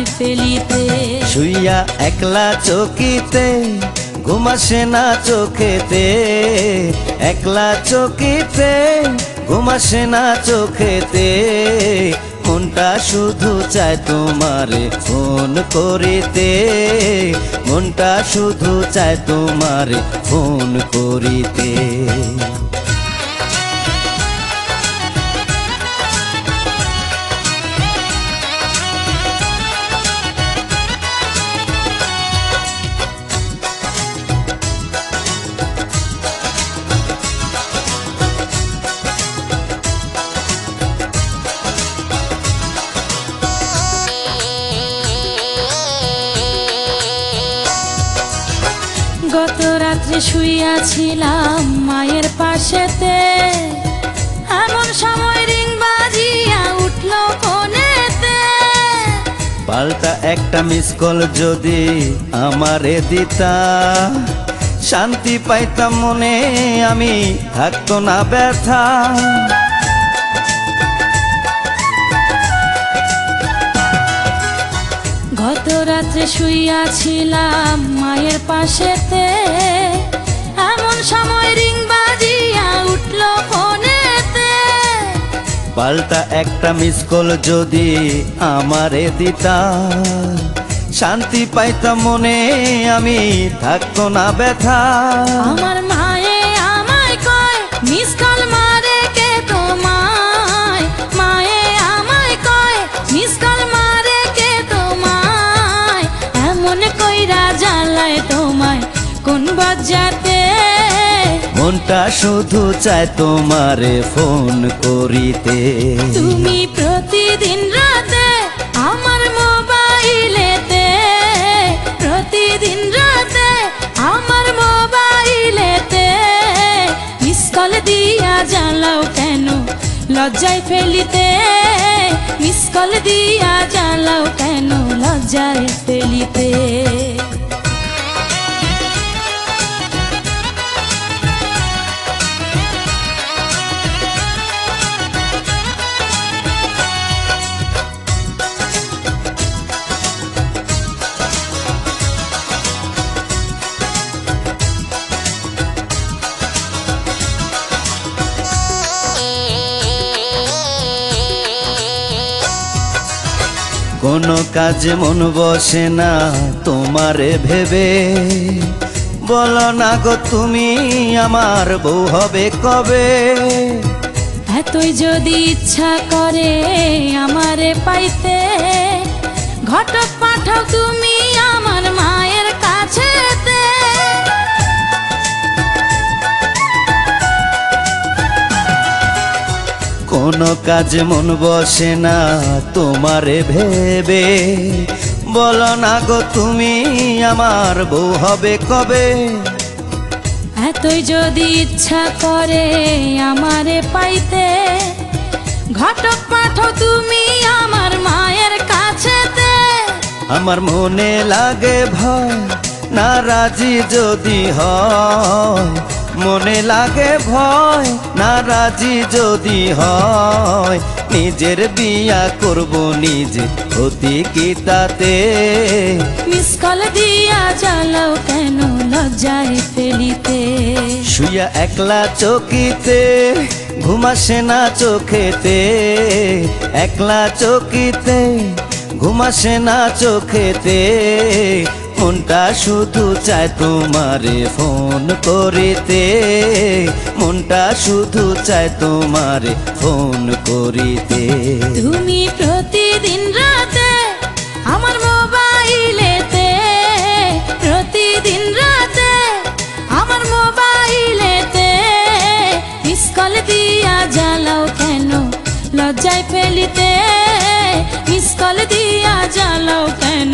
লজ্জায় ফেলিতে। শুইয়া একলা চকিতে ঘুম আসে না চোখেতে, একলা চকিতে ঘুম আসে না চোখেতে। মনটা শুধু চায় তোমারে ফোন করিতে, মনটা শুধু চায় তোমারে ফোন করিতে। গত রাত্রে শুইয়াছিলাম মায়ের পাশেতে, এমন সময় রিং বাজিয়া উঠল ফোনেতে। পাল্টা একটা মিস কল যদি আমারে দিতা, শান্তি পাইতাম মনে, আমি থাকতো না ব্যথা। গত রাত্রে শুইয়াছিলাম মায়ের পাশেতে, এমন সময় রিং বাজিয়া উঠল ফোনেতে। পাল্টা একটা মিস কল যদি আমারে দিতা, শান্তি পাইতাম মনে, আমি থাকতো না ব্যথা। আমার মায়ে আমায় কয় মিস কল মারে কে তোমায়, মায়ে আমায় কয় মিস কল মারে কে তোমায়। এমন কইরা জ্বালায় তোমায় কোন বজ্জাতে, মনটা শুধু চায় তোমারে ফোন করিতে। তুমি প্রতিদিন রাতে আমার মোবাইলেতে, প্রতিদিন রাতে আমার মোবাইলেতে মিস কল দিয়া জ্বালাও কেন লজ্জায় ফেলিতে, মিস কল দিয়া জ্বালাও কেন লজ্জায় ফেলিতে। কোনো কাজে মন বসে না তোমারে ভেবে, বলো না গো তুমি আমার বউ হবে কবে। এতই যদি ইচ্ছা করে আমারে পাইতে, ঘটক পাঠাও তুমি আমার মায়ের কাছেতে। কোনো কাজে মন বসে না তোমারে ভেবে, বলো না গো তুমি আমার বউ হবে কবে। এতই যদি ইচ্ছা করে আমারে পাইতে, ঘটক পাঠাও তুমি আমার মায়ের কাছেতে। আমার মনে লাগে ভয় না রাজি যদি হয়, মনে লাগে ভয় না রাজি যদি হয়। নিজের বিয়া করব নিজে অতি কি তাতে, মিস কল দিয়া জ্বালাও কেন লজ্জায় ফেলিতে। শুইয়া একলা চকিতে ঘুম আসে না চোখেতে, একলা চকিতে ঘুম আসে না চোখেতে। মনটা শুধু চায় তোমারে ফোন করিতে, মনটা শুধু চায় তোমারে ফোন করিতে। তুমি প্রতিদিন রাতে আমার মোবাইলেতে, প্রতিদিন রাতে আমার মোবাইলেতে মিস কল দিয়া জ্বালাও কেন লজ্জায় ফেলিতে, মিস কল দিয়া জ্বালাও কেন